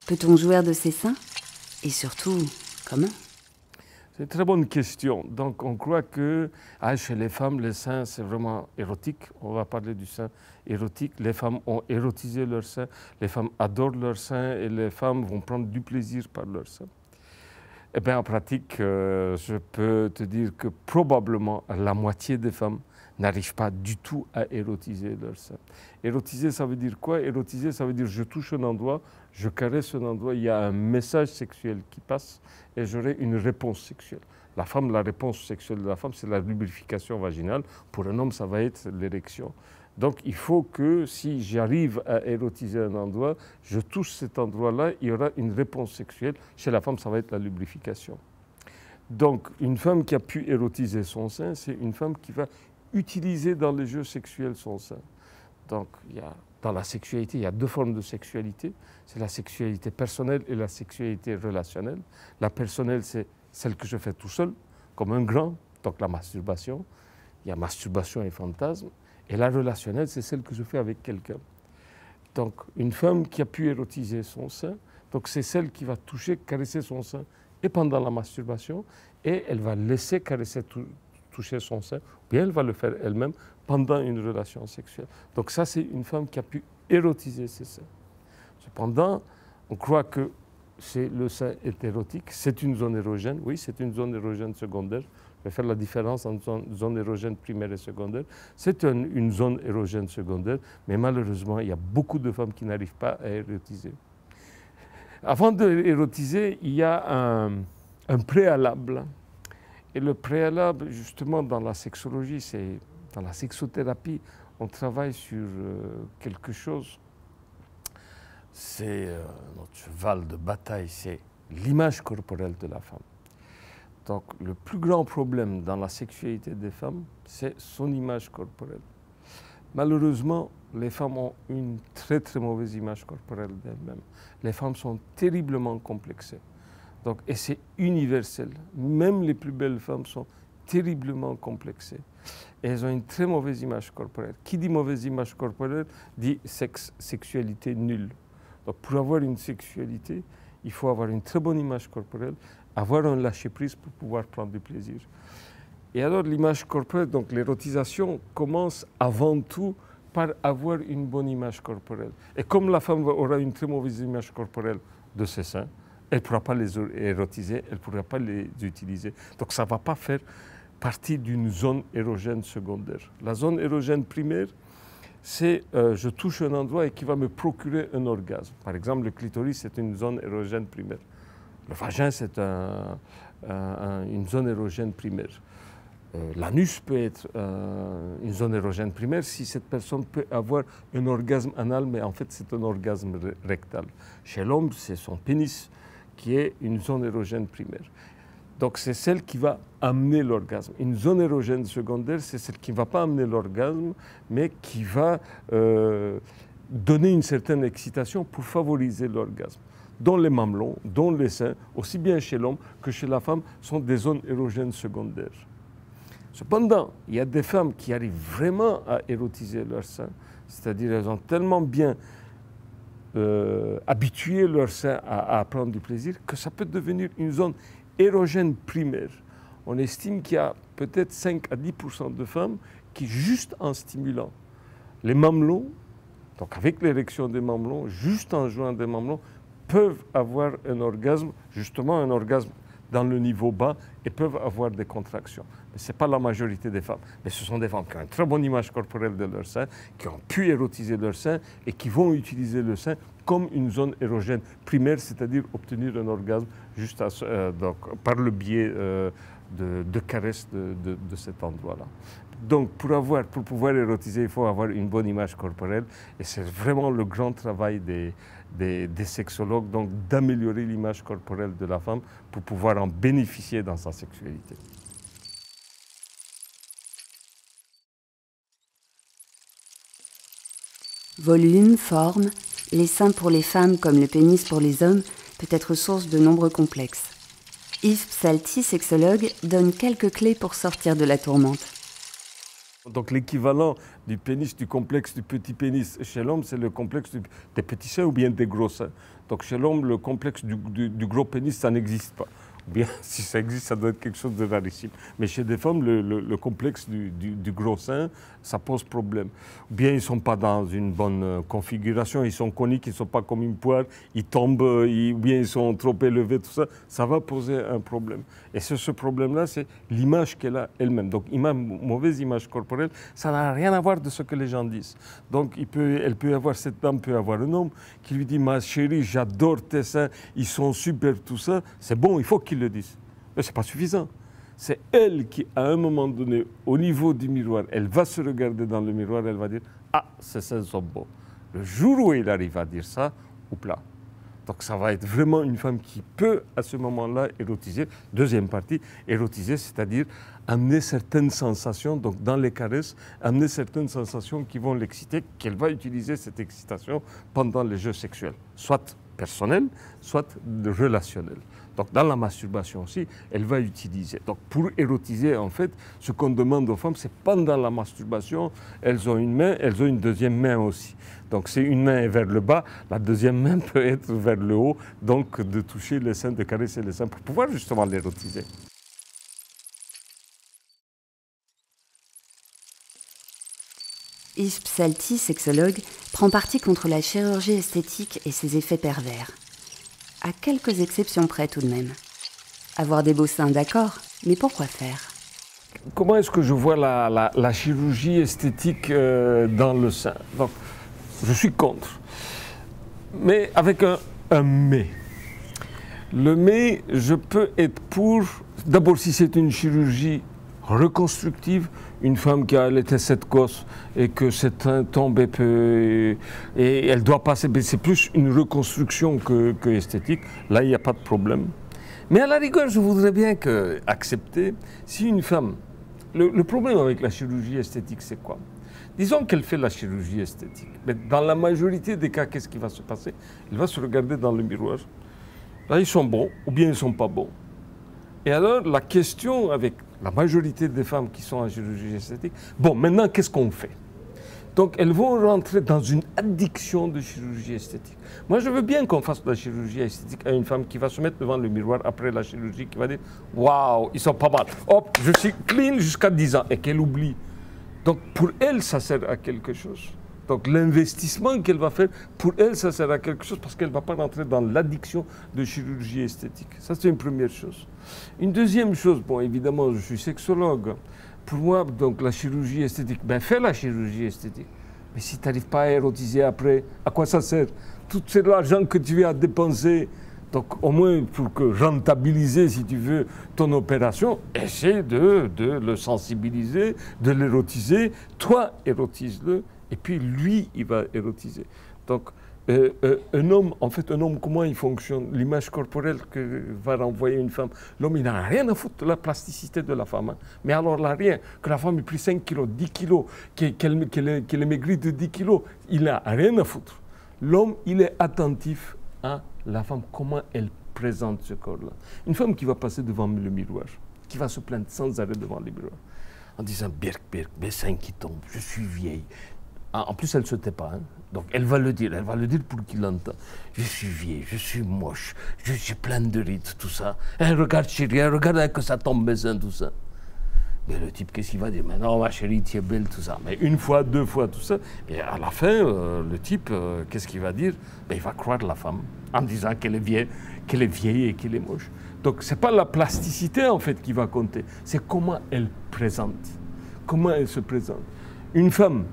Peut-on jouir de ses seins? Et surtout, comment? C'est une très bonne question. Donc on croit que chez les femmes, les seins, c'est vraiment érotique. On va parler du sein érotique. Les femmes ont érotisé leurs seins, les femmes adorent leurs seins et les femmes vont prendre du plaisir par leurs seins. Eh bien, en pratique, je peux te dire que probablement la moitié des femmes n'arrivent pas du tout à érotiser leur sein. Érotiser, ça veut dire quoi? Érotiser, ça veut dire je touche un endroit, je caresse un endroit, il y a un message sexuel qui passe et j'aurai une réponse sexuelle. La femme, la réponse sexuelle de la femme, c'est la lubrification vaginale. Pour un homme, ça va être l'érection. Donc il faut que si j'arrive à érotiser un endroit, je touche cet endroit-là, il y aura une réponse sexuelle. Chez la femme, ça va être la lubrification. Donc une femme qui a pu érotiser son sein, c'est une femme qui va utiliser dans les jeux sexuels son sein. Donc dans la sexualité, il y a deux formes de sexualité. C'est la sexualité personnelle et la sexualité relationnelle. La personnelle, c'est celle que je fais tout seul, comme un grand, donc la masturbation. Il y a masturbation et fantasme. Et la relationnelle, c'est celle que je fais avec quelqu'un. Donc, une femme qui a pu érotiser son sein, donc c'est celle qui va toucher, caresser son sein, et pendant la masturbation, et elle va laisser caresser, toucher son sein, ou bien elle va le faire elle-même pendant une relation sexuelle. Donc ça, c'est une femme qui a pu érotiser ses seins. Cependant, on croit que le sein est érotique, c'est une zone érogène, oui, c'est une zone érogène secondaire. Je vais faire la différence entre zone érogène primaire et secondaire. C'est une zone érogène secondaire, mais malheureusement, il y a beaucoup de femmes qui n'arrivent pas à érotiser. Avant d'érotiser, il y a un préalable. Et le préalable, justement, dans la sexologie, dans la sexothérapie, on travaille sur quelque chose. C'est notre cheval de bataille, c'est l'image corporelle de la femme. Donc, le plus grand problème dans la sexualité des femmes, c'est son image corporelle. Malheureusement, les femmes ont une très très mauvaise image corporelle d'elles-mêmes. Les femmes sont terriblement complexées. Donc, et c'est universel. Même les plus belles femmes sont terriblement complexées. Et elles ont une très mauvaise image corporelle. Qui dit mauvaise image corporelle dit sexualité nulle. Donc, pour avoir une sexualité, il faut avoir une très bonne image corporelle, avoir un lâcher-prise pour pouvoir prendre du plaisir. Et alors l'image corporelle, donc l'érotisation, commence avant tout par avoir une bonne image corporelle. Et comme la femme aura une très mauvaise image corporelle de ses seins, elle ne pourra pas les érotiser, elle ne pourra pas les utiliser. Donc ça ne va pas faire partie d'une zone érogène secondaire. La zone érogène primaire, c'est je touche un endroit et qui va me procurer un orgasme. Par exemple, le clitoris, c'est une zone érogène primaire. Le vagin, c'est une zone érogène primaire. L'anus peut être une zone érogène primaire si cette personne peut avoir un orgasme anal, mais en fait, c'est un orgasme rectal. Chez l'homme, c'est son pénis qui est une zone érogène primaire. Donc, c'est celle qui va amener l'orgasme. Une zone érogène secondaire, c'est celle qui ne va pas amener l'orgasme, mais qui va donner une certaine excitation pour favoriser l'orgasme. Dont les mamelons, dont les seins, aussi bien chez l'homme que chez la femme, sont des zones érogènes secondaires. Cependant, il y a des femmes qui arrivent vraiment à érotiser leurs seins, c'est-à-dire elles ont tellement bien habitué leurs seins à prendre du plaisir que ça peut devenir une zone érogène primaire. On estime qu'il y a peut-être 5 à 10% de femmes qui, juste en stimulant les mamelons, donc avec l'érection des mamelons, juste en jouant des mamelons, peuvent avoir un orgasme, justement un orgasme dans le niveau bas, et peuvent avoir des contractions. Mais ce n'est pas la majorité des femmes. Mais ce sont des femmes qui ont une très bonne image corporelle de leur sein, qui ont pu érotiser leur sein et qui vont utiliser le sein comme une zone érogène primaire, c'est-à-dire obtenir un orgasme juste donc, par le biais de caresses de cet endroit-là. Donc pour pouvoir érotiser, il faut avoir une bonne image corporelle et c'est vraiment le grand travail des sexologues, donc d'améliorer l'image corporelle de la femme pour pouvoir en bénéficier dans sa sexualité. Volume, forme, les seins pour les femmes comme le pénis pour les hommes peut être source de nombreux complexes. Yves Psalty, sexologue, donne quelques clés pour sortir de la tourmente. Donc l'équivalent du pénis, du complexe du petit pénis chez l'homme, c'est le complexe des petits seins ou bien des gros seins. Donc chez l'homme, le complexe du gros pénis, ça n'existe pas. Ou bien si ça existe, ça doit être quelque chose de rarissime. Mais chez des femmes, le complexe du gros sein, ça pose problème. Ou bien ils ne sont pas dans une bonne configuration, ils sont coniques, ils ne sont pas comme une poire, ils tombent, ou bien ils sont trop élevés, tout ça, ça va poser un problème. Et ce problème-là, c'est l'image qu'elle a elle-même. Donc mauvaise image corporelle, ça n'a rien à voir de ce que les gens disent. Donc cette dame peut avoir un homme qui lui dit « Ma chérie, j'adore tes seins, ils sont super, tout ça ». C'est bon, il faut qu'il le dise. Mais ce n'est pas suffisant. C'est elle qui, à un moment donné, au niveau du miroir, elle va se regarder dans le miroir, elle va dire « Ah, ces seins sont beaux ». Le jour où il arrive à dire ça, oups là. Donc ça va être vraiment une femme qui peut, à ce moment-là, érotiser. Deuxième partie, érotiser, c'est-à-dire amener certaines sensations, donc dans les caresses, amener certaines sensations qui vont l'exciter, qu'elle va utiliser cette excitation pendant les jeux sexuels, soit personnels, soit relationnels. Donc dans la masturbation aussi, elle va utiliser. Donc pour érotiser, en fait, ce qu'on demande aux femmes, c'est pendant la masturbation, elles ont une main, elles ont une deuxième main aussi. Donc c'est une main vers le bas, la deuxième main peut être vers le haut, donc de toucher les seins, de caresser les seins pour pouvoir justement l'érotiser. Yves Psalty, sexologue, prend parti contre la chirurgie esthétique et ses effets pervers. À quelques exceptions près tout de même. Avoir des beaux seins, d'accord, mais pourquoi faire? Comment est-ce que je vois la chirurgie esthétique dans le sein? Donc, je suis contre, mais avec un mais. Le mais, je peux être pour, d'abord si c'est une chirurgie reconstructive, une femme qui a allaité cette gosse et que cette tombe et elle doit passer, c'est plus une reconstruction que esthétique, là il n'y a pas de problème. Mais à la rigueur, je voudrais bien accepter si une femme, le problème avec la chirurgie esthétique c'est quoi? Disons qu'elle fait la chirurgie esthétique, mais dans la majorité des cas, qu'est-ce qui va se passer? Elle va se regarder dans le miroir, là ils sont bons ou bien ils ne sont pas bons. Et alors la question avec la majorité des femmes qui sont en chirurgie esthétique, bon, maintenant, qu'est-ce qu'on fait? Donc, elles vont rentrer dans une addiction de chirurgie esthétique. Moi, je veux bien qu'on fasse de la chirurgie esthétique à une femme qui va se mettre devant le miroir après la chirurgie, qui va dire « Waouh, ils sont pas mal. Hop, je suis clean jusqu'à 10 ans. » Et qu'elle oublie. Donc, pour elle, ça sert à quelque chose. Donc l'investissement qu'elle va faire, pour elle, ça sert à quelque chose parce qu'elle ne va pas rentrer dans l'addiction de chirurgie esthétique. Ça, c'est une première chose. Une deuxième chose, bon, évidemment, je suis sexologue. Pour moi, donc, la chirurgie esthétique, ben fais la chirurgie esthétique. Mais si tu n'arrives pas à érotiser après, à quoi ça sert? Tout cet argent que tu as dépensé, donc au moins pour rentabiliser, si tu veux, ton opération, essaie de le sensibiliser, de l'érotiser. Toi, érotise-le. Et puis lui, il va érotiser. Donc, un homme, comment il fonctionne? L'image corporelle que va renvoyer une femme. L'homme, il n'a rien à foutre de la plasticité de la femme. Hein. Mais alors là, rien. Que la femme ait pris 5 kilos, 10 kilos, qu'elle ait maigri de 10 kilos, il n'a rien à foutre. L'homme, il est attentif à la femme, comment elle présente ce corps-là. Une femme qui va passer devant le miroir, qui va se plaindre sans arrêt devant le miroir, en disant « Birk, mes seins qui tombent, je suis vieille ». En plus, elle ne se tait pas. Hein. Donc, elle va le dire pour qu'il l'entende. Je suis vieille, je suis moche, je suis pleine de rides, tout ça. Regarde, chérie, regarde que ça tombe mes seins, tout ça. Mais le type, qu'est-ce qu'il va dire? Mais non, ma chérie, tu es belle, tout ça. Mais une fois, deux fois, tout ça. Et à la fin, le type, qu'est-ce qu'il va dire? Ben, il va croire la femme en disant qu'elle est vieille et qu'elle est moche. Donc, ce n'est pas la plasticité, en fait, qui va compter. C'est comment elle présente. Comment elle se présente. Une femme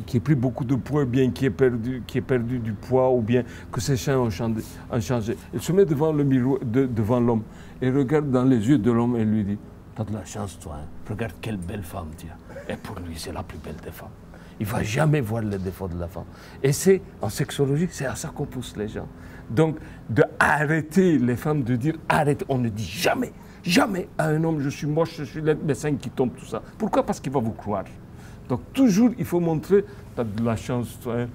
qui a pris beaucoup de poids, bien qui a perdu du poids, ou bien que ses seins ont changé. Elle se met devant le miroir, devant l'homme, et regarde dans les yeux de l'homme et lui dit « T'as de la chance, toi, hein? Regarde quelle belle femme tu as. » Et pour lui, c'est la plus belle des femmes. Il ne va jamais voir les défauts de la femme. Et c'est, en sexologie, c'est à ça qu'on pousse les gens. Donc, d'arrêter les femmes, de dire « Arrête », on ne dit jamais à un homme « Je suis moche, je suis laide, mes seins qui tombent », tout ça. Pourquoi? Parce qu'il va vous croire. Donc toujours, il faut montrer, tu as de la chance, hein,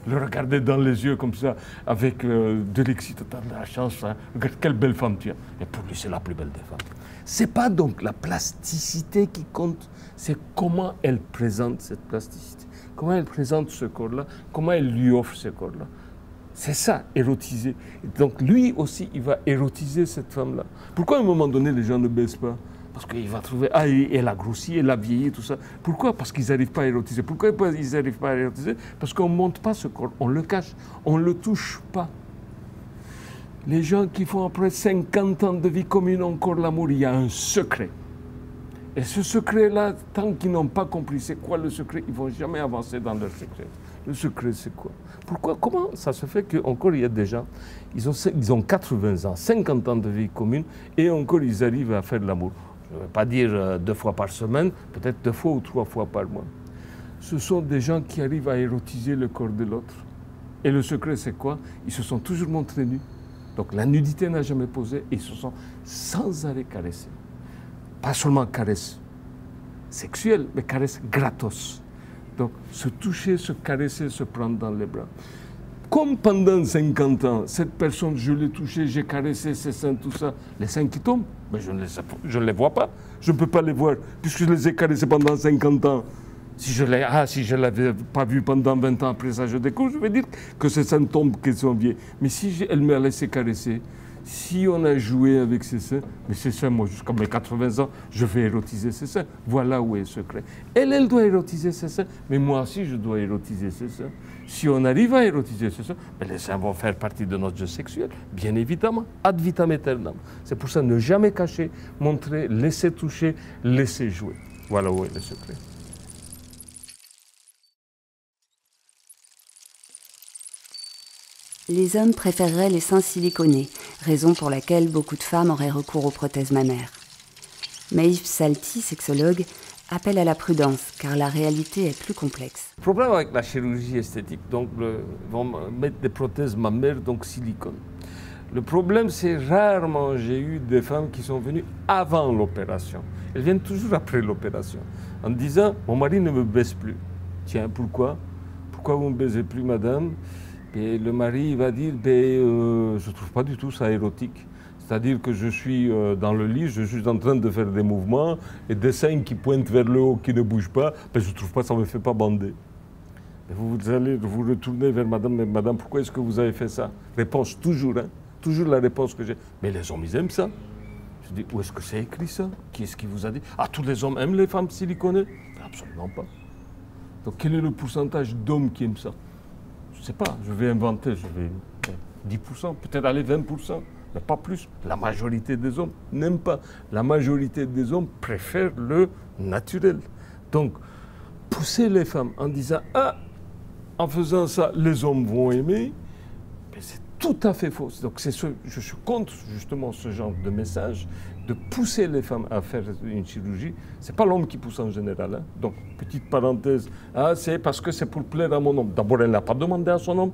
le regarder dans les yeux comme ça, avec de l'excitation, tu as de la chance, hein, regarde quelle belle femme tu as. Et pour lui, c'est la plus belle des femmes. Ce n'est pas donc la plasticité qui compte, c'est comment elle présente cette plasticité, comment elle présente ce corps-là, comment elle lui offre ce corps-là. C'est ça, érotiser. Donc lui aussi, il va érotiser cette femme-là. Pourquoi à un moment donné, les gens ne baissent pas? Parce qu'il va trouver, ah, elle a grossi, elle a vieilli, tout ça. Pourquoi? Parce qu'ils n'arrivent pas à érotiser. Pourquoi ils n'arrivent pas à érotiser? Parce qu'on ne monte pas ce corps, on le cache, on ne le touche pas. Les gens qui font après 50 ans de vie commune encore l'amour, il y a un secret. Et ce secret-là, tant qu'ils n'ont pas compris c'est quoi le secret, ils ne vont jamais avancer dans leur secret. Le secret, c'est quoi? Pourquoi? Comment ça se fait qu'encore il y a des gens, ils ont 80 ans, 50 ans de vie commune, et encore ils arrivent à faire de l'amour. Je ne vais pas dire 2 fois par semaine, peut-être 2 fois ou 3 fois par mois. Ce sont des gens qui arrivent à érotiser le corps de l'autre. Et le secret, c'est quoi? Ils se sont toujours montrés nus. Donc la nudité n'a jamais posé, et ils se sont sans arrêt caressés. Pas seulement caresses sexuelles, mais caresses gratos. Donc se toucher, se caresser, se prendre dans les bras. Comme pendant 50 ans, cette personne, je l'ai touchée, j'ai caressé ses seins, tout ça, les seins qui tombent, mais je ne les vois pas. Je ne peux pas les voir, puisque je les ai caressés pendant 50 ans. Si je ne l'avais pas vu pendant 20 ans après ça, je découvre, je vais dire que ces seins tombent, qu'ils sont vieux. Mais si elle m'a laissé caresser, si on a joué avec ses seins, mais ces seins, moi, jusqu'à mes 80 ans, je vais érotiser ses seins. Voilà où est le secret. Elle doit érotiser ses seins, mais moi aussi, je dois érotiser ses seins. Si on arrive à érotiser ses seins, les seins vont faire partie de notre jeu sexuel, bien évidemment, ad vitam aeternam. C'est pour ça, ne jamais cacher, montrer, laisser toucher, laisser jouer. Voilà où est le secret. Les hommes préféreraient les seins siliconés, raison pour laquelle beaucoup de femmes auraient recours aux prothèses mammaires. Maïf Psalti, sexologue, appelle à la prudence, car la réalité est plus complexe. Le problème avec la chirurgie esthétique, donc, ils vont mettre des prothèses mammaires, donc silicone. Le problème, c'est rarement j'ai eu des femmes qui sont venues avant l'opération. Elles viennent toujours après l'opération, en disant « mon mari ne me baise plus ». Tiens, pourquoi? Pourquoi vous ne me baisez plus, madame? Et le mari va dire je ne trouve pas du tout ça érotique. C'est-à-dire que je suis dans le lit, je suis en train de faire des mouvements et des seins qui pointent vers le haut, qui ne bougent pas, je ne trouve pas, ça ne me fait pas bander. Et vous allez vous retourner vers madame, mais madame, pourquoi est-ce que vous avez fait ça? Réponse toujours, hein, toujours la réponse que j'ai. Mais les hommes, ils aiment ça. Je dis, où est-ce que c'est écrit ça? Qui est-ce qui vous a dit? Ah, tous les hommes aiment les femmes siliconées? Absolument pas. Donc quel est le pourcentage d'hommes qui aiment ça? Je ne sais pas, je vais inventer, je vais 10%, peut-être aller 20%, mais pas plus. La majorité des hommes n'aiment pas. La majorité des hommes préfèrent le naturel. Donc, pousser les femmes en disant « Ah, en faisant ça, les hommes vont aimer », c'est tout à fait faux. Donc, je suis contre justement ce genre de message, de pousser les femmes à faire une chirurgie. Ce n'est pas l'homme qui pousse en général. Hein. Donc, petite parenthèse, c'est parce que c'est pour plaire à mon homme. D'abord, elle n'a pas demandé à son homme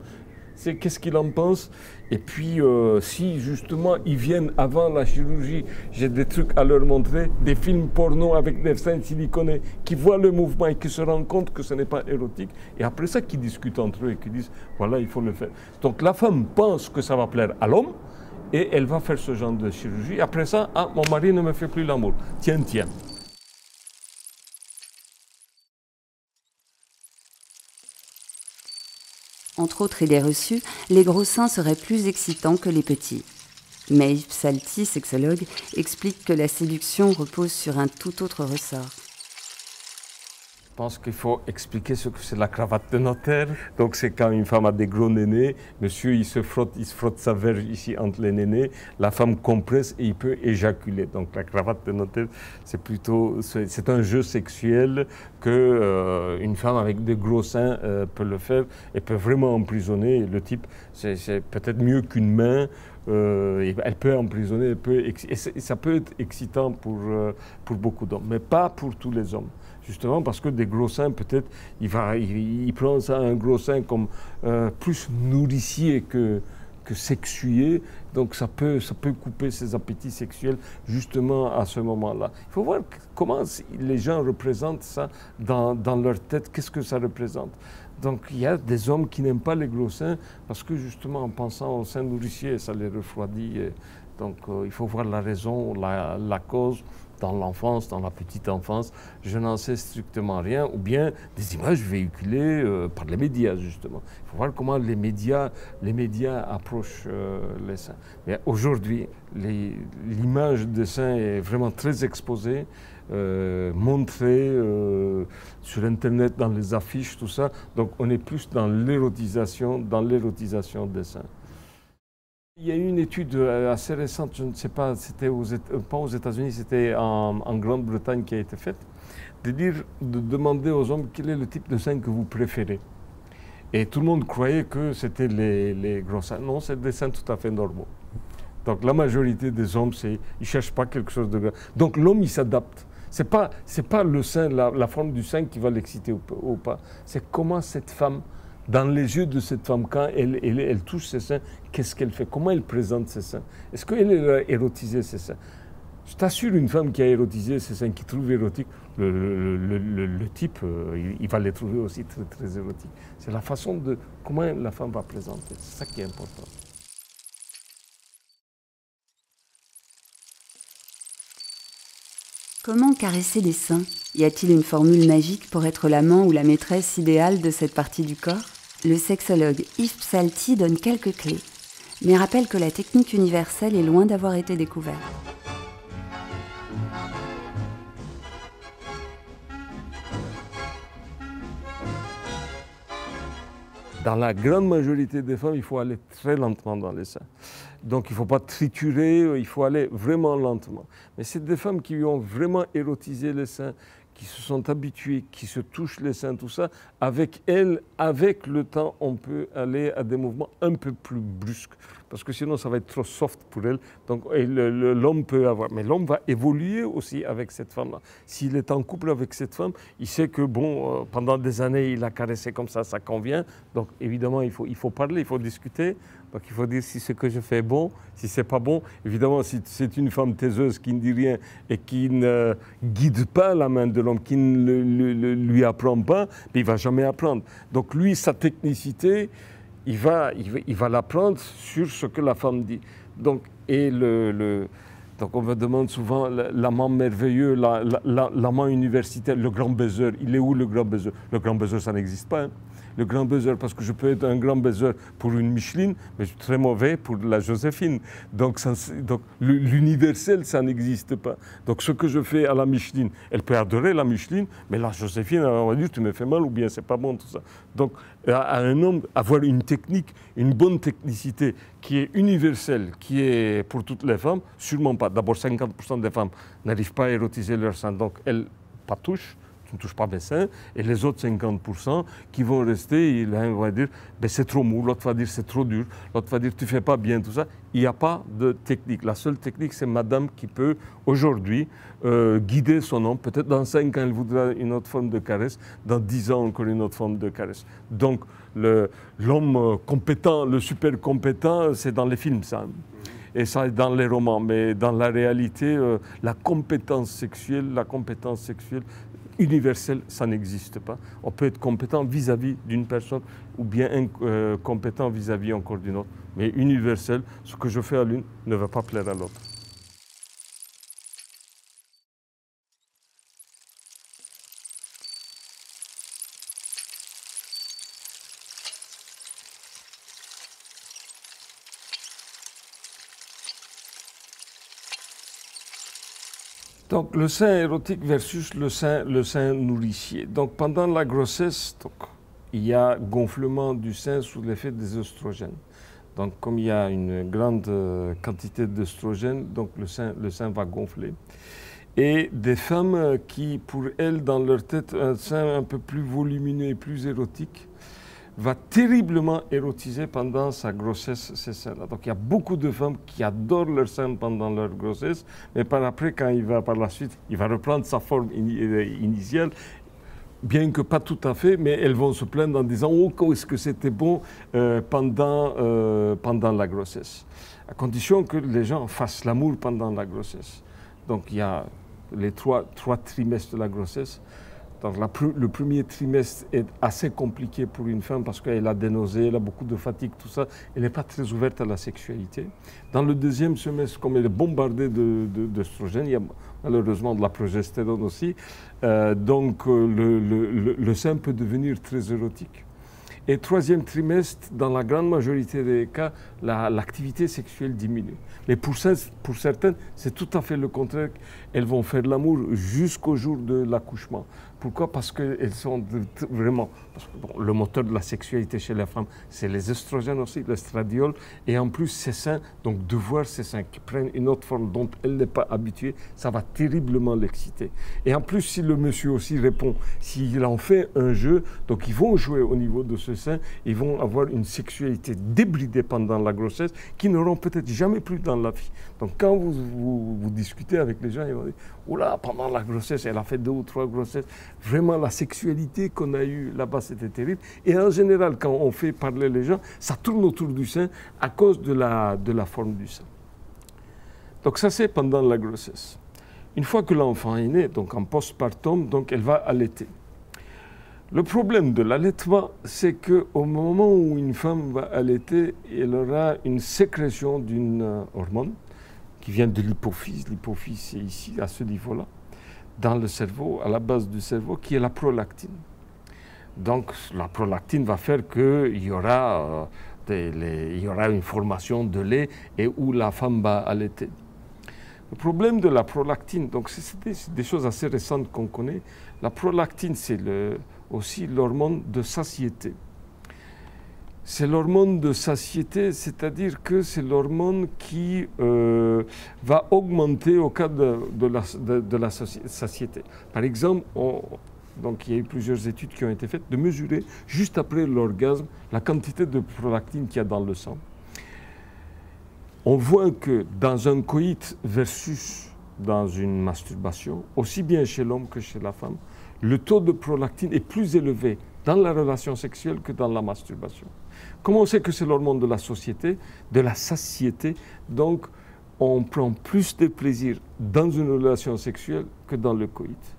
qu'est-ce qu'il en pense. Et puis, si justement ils viennent avant la chirurgie, j'ai des trucs à leur montrer, des films porno avec des seins siliconés qui voient le mouvement et qui se rendent compte que ce n'est pas érotique. Et après ça, qui discutent entre eux et qui disent, voilà, il faut le faire. Donc la femme pense que ça va plaire à l'homme et elle va faire ce genre de chirurgie. Après ça, mon mari ne me fait plus l'amour. Tiens, tiens. Entre autres idées reçues, les gros seins seraient plus excitants que les petits. Maïf Psalti, sexologue, explique que la séduction repose sur un tout autre ressort. Je pense qu'il faut expliquer ce que c'est la cravate de notaire. Donc c'est quand une femme a des gros nénés, monsieur il se frotte sa verge ici entre les nénés, la femme compresse et il peut éjaculer. Donc la cravate de notaire, c'est un jeu sexuel que une femme avec des gros seins peut le faire et peut vraiment emprisonner. Le type, c'est peut-être mieux qu'une main. Elle peut emprisonner, et ça peut être excitant pour beaucoup d'hommes, mais pas pour tous les hommes. Justement parce que des gros seins, peut-être, il prend ça, un gros sein comme plus nourricier que que sexué, donc ça peut couper ses appétits sexuels justement à ce moment-là. Il faut voir comment les gens représentent ça dans leur tête, qu'est-ce que ça représente. Donc il y a des hommes qui n'aiment pas les gros seins parce que justement en pensant aux seins nourriciers, ça les refroidit. Donc il faut voir la raison, la cause. Dans l'enfance, dans la petite enfance, je n'en sais strictement rien, ou bien des images véhiculées par les médias, justement. Il faut voir comment les médias approchent les seins. Mais aujourd'hui, l'image des seins est vraiment très exposée, montrée sur Internet, dans les affiches, tout ça. Donc on est plus dans l'érotisation des seins. Il y a eu une étude assez récente, je ne sais pas, c'était pas aux États-Unis, c'était en Grande-Bretagne qui a été faite, de demander aux hommes quel est le type de sein que vous préférez. Et tout le monde croyait que c'était les gros seins. Non, c'est des seins tout à fait normaux. Donc la majorité des hommes, ils ne cherchent pas quelque chose de grand. Donc l'homme, il s'adapte. C'est pas le sein, la forme du sein qui va l'exciter ou pas. C'est comment cette femme, dans les yeux de cette femme, quand elle touche ses seins, qu'est-ce qu'elle fait? Comment elle présente ses seins? Est-ce qu'elle a érotisé ses seins? Je t'assure, une femme qui a érotisé ses seins, qui trouve érotique, le type, il va les trouver aussi très, très érotiques. C'est la façon de comment la femme va présenter. C'est ça qui est important. Comment caresser les seins? Y a-t-il une formule magique pour être l'amant ou la maîtresse idéale de cette partie du corps? Le sexologue Yves Psalty donne quelques clés, mais rappelle que la technique universelle est loin d'avoir été découverte. Dans la grande majorité des femmes, il faut aller très lentement dans les seins. Donc il ne faut pas triturer, il faut aller vraiment lentement. Mais c'est des femmes qui ont vraiment érotisé les seins, qui se sont habituées, qui se touchent les seins, tout ça. Avec elles, avec le temps, on peut aller à des mouvements un peu plus brusques. Parce que sinon, ça va être trop soft pour elles. Donc l'homme peut avoir. Mais l'homme va évoluer aussi avec cette femme-là. S'il est en couple avec cette femme, il sait que, bon, pendant des années, il a caressé comme ça convient. Donc évidemment, il faut parler, il faut discuter. Donc il faut dire si ce que je fais est bon, si c'est pas bon. Évidemment, si c'est une femme taiseuse qui ne dit rien et qui ne guide pas la main de l'homme, qui ne lui apprend pas, il ne va jamais apprendre. Donc lui, sa technicité, il va l'apprendre sur ce que la femme dit. Donc, donc on me demande souvent l'amant merveilleux, l'amant universitaire, le grand baiser. Il est où le grand baiser? Le grand baiser, ça n'existe pas. Hein. Le grand baiser, parce que je peux être un grand baiser pour une Micheline, mais je suis très mauvais pour la Joséphine. Donc l'universel, ça n'existe pas. Donc ce que je fais à la Micheline, elle peut adorer la Micheline, mais la Joséphine, elle va dire, tu me fais mal ou bien c'est pas bon, tout ça. Donc à un homme, avoir une technique, une bonne technicité qui est universelle, qui est pour toutes les femmes, sûrement pas. D'abord, 50% des femmes n'arrivent pas à érotiser leur sein, donc elles pas touchent. Tu ne touches pas mes seins, et les autres 50% qui vont rester, l'un va dire ben c'est trop mou, l'autre va dire c'est trop dur, l'autre va dire tu ne fais pas bien, tout ça. Il n'y a pas de technique. La seule technique, c'est madame qui peut aujourd'hui guider son homme. Peut-être dans 5 ans, elle voudra une autre forme de caresse, dans 10 ans, encore une autre forme de caresse. Donc l'homme compétent, le super compétent, c'est dans les films, ça. Et ça, dans les romans. Mais dans la réalité, la compétence sexuelle universel, ça n'existe pas. On peut être compétent vis-à-vis d'une personne ou bien incompétent vis-à-vis encore d'une autre. Mais universel, ce que je fais à l'une ne va pas plaire à l'autre. Donc le sein érotique versus le sein nourricier. Donc pendant la grossesse, il y a gonflement du sein sous l'effet des oestrogènes. Donc comme il y a une grande quantité d'oestrogènes, donc le sein va gonfler. Et des femmes qui, pour elles, dans leur tête, un sein un peu plus volumineux et plus érotique, va terriblement érotiser pendant sa grossesse ces seins-là. Donc il y a beaucoup de femmes qui adorent leur sein pendant leur grossesse, mais par après, quand par la suite, il va reprendre sa forme initiale, bien que pas tout à fait, mais elles vont se plaindre en disant « Oh, est-ce que c'était bon pendant la grossesse ?» À condition que les gens fassent l'amour pendant la grossesse. Donc il y a les trois trimestres de la grossesse. Donc le premier trimestre est assez compliqué pour une femme parce qu'elle a des nausées, elle a beaucoup de fatigue, tout ça. Elle n'est pas très ouverte à la sexualité. Dans le deuxième semestre, comme elle est bombardée d'œstrogènes, il y a malheureusement de la progestérone aussi, donc le sein peut devenir très érotique. Et troisième trimestre, dans la grande majorité des cas, l'activité sexuelle diminue. Mais pour certaines, c'est tout à fait le contraire. Elles vont faire l'amour jusqu'au jour de l'accouchement. Pourquoi? Parce qu'elles sont vraiment... Parce que, bon, le moteur de la sexualité chez la femme, c'est les œstrogènes aussi, l'estradiol. Et en plus, ses seins, donc de voir ses seins qui prennent une autre forme dont elle n'est pas habituée, ça va terriblement l'exciter. Et en plus, si le monsieur aussi répond, s'il en fait un jeu, donc ils vont jouer au niveau de ce sein, ils vont avoir une sexualité débridée pendant la grossesse qu'ils n'auront peut-être jamais plus dans la vie. Donc quand vous discutez avec les gens, ils vont dire « Oula, pendant la grossesse, elle a fait 2 ou 3 grossesses. Vraiment, la sexualité qu'on a eue là-bas, c'était terrible. » Et en général, quand on fait parler les gens, ça tourne autour du sein à cause de la forme du sein. Donc ça, c'est pendant la grossesse. Une fois que l'enfant est né, donc en postpartum, donc elle va allaiter. Le problème de l'allaitement, c'est qu'au moment où une femme va allaiter, elle aura une sécrétion d'une hormone qui vient de l'hypophyse. L'hypophyse, c'est ici, à ce niveau-là, dans le cerveau, à la base du cerveau, qui est la prolactine. Donc, la prolactine va faire qu'il y aura une formation de lait et où la femme va allaiter. Le problème de la prolactine, donc c'est des choses assez récentes qu'on connaît. La prolactine, c'est aussi l'hormone de satiété. C'est l'hormone de satiété, c'est-à-dire que c'est l'hormone qui va augmenter au cas de la satiété. Par exemple, donc il y a eu plusieurs études qui ont été faites de mesurer juste après l'orgasme la quantité de prolactine qu'il y a dans le sang. On voit que dans un coït versus dans une masturbation, aussi bien chez l'homme que chez la femme, le taux de prolactine est plus élevé dans la relation sexuelle que dans la masturbation. Comment on sait que c'est l'hormone de la société, de la satiété? Donc, on prend plus de plaisir dans une relation sexuelle que dans le coït.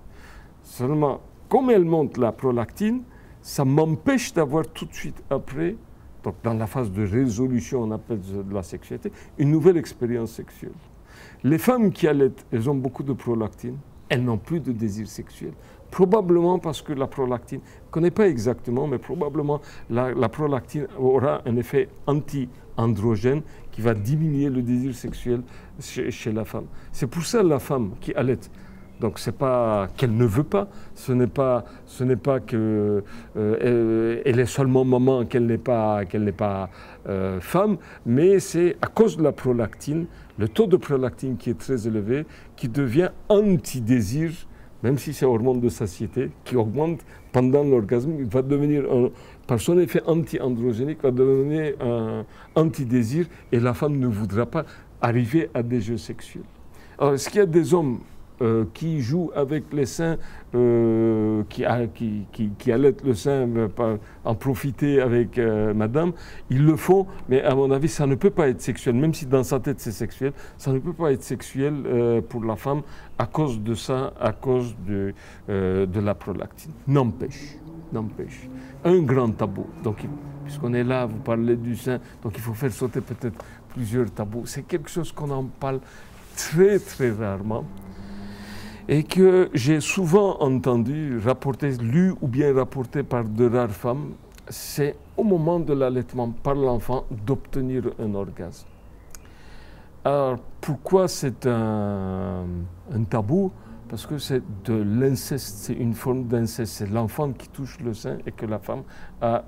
Seulement, comme elle monte la prolactine, ça m'empêche d'avoir tout de suite après, donc dans la phase de résolution, on appelle de la sexualité, une nouvelle expérience sexuelle. Les femmes qui allaitent, elles ont beaucoup de prolactine, elles n'ont plus de désir sexuel. Probablement parce que la prolactine, je ne connais pas exactement, mais probablement la prolactine aura un effet anti-androgène qui va diminuer le désir sexuel chez la femme. C'est pour ça la femme qui allaite. Donc ce n'est pas qu'elle ne veut pas, ce n'est pas qu'elle est seulement maman, qu'elle n'est pas femme, mais c'est à cause de la prolactine, le taux de prolactine qui est très élevé, qui devient anti-désir, même si c'est hormone de satiété, qui augmente pendant l'orgasme, il va devenir, par son effet anti-androgénique, va devenir un anti-désir et la femme ne voudra pas arriver à des jeux sexuels. Alors, est-ce qu'il y a des hommes qui jouent avec les seins, qui allaitent le sein, en profiter avec madame, ils le font, mais à mon avis, ça ne peut pas être sexuel, même si dans sa tête c'est sexuel, ça ne peut pas être sexuel pour la femme à cause de ça, à cause de la prolactine. N'empêche. Un grand tabou. Donc, puisqu'on est là, vous parlez du sein, donc il faut faire sauter peut-être plusieurs tabous. C'est quelque chose qu'on en parle très, très rarement. Et que j'ai souvent entendu, lu ou bien rapporté par de rares femmes, c'est au moment de l'allaitement par l'enfant d'obtenir un orgasme. Alors, pourquoi c'est un tabou? Parce que c'est de l'inceste, c'est une forme d'inceste. C'est l'enfant qui touche le sein et que la femme a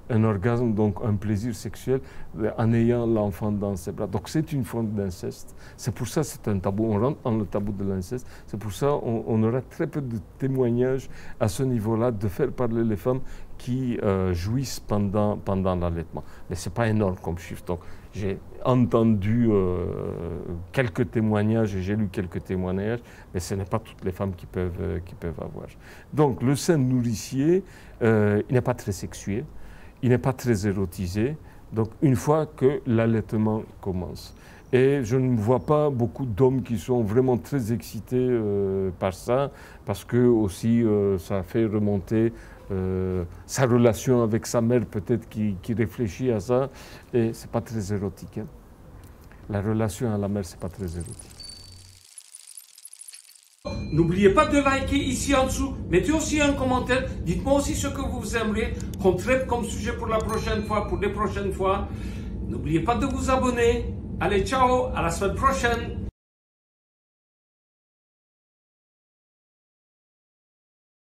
un orgasme, donc un plaisir sexuel en ayant l'enfant dans ses bras. Donc c'est une forme d'inceste. C'est pour ça que c'est un tabou. On rentre dans le tabou de l'inceste. C'est pour ça qu'on aura très peu de témoignages à ce niveau-là de faire parler les femmes qui jouissent pendant l'allaitement. Mais ce n'est pas énorme comme chiffre. Donc J'ai entendu quelques témoignages et j'ai lu quelques témoignages, mais ce n'est pas toutes les femmes qui peuvent avoir. Donc le sein nourricier, il n'est pas très sexué, il n'est pas très érotisé, donc une fois que l'allaitement commence. Et je ne vois pas beaucoup d'hommes qui sont vraiment très excités par ça, parce que aussi ça fait remonter sa relation avec sa mère, peut-être qui réfléchit à ça, et c'est pas très érotique. Hein. La relation à la mère, c'est pas très érotique. N'oubliez pas de liker ici en dessous, mettez aussi un commentaire, dites-moi aussi ce que vous aimeriez qu'on traite comme sujet pour la prochaine fois, pour les prochaines fois. N'oubliez pas de vous abonner. Allez, ciao, à la semaine prochaine.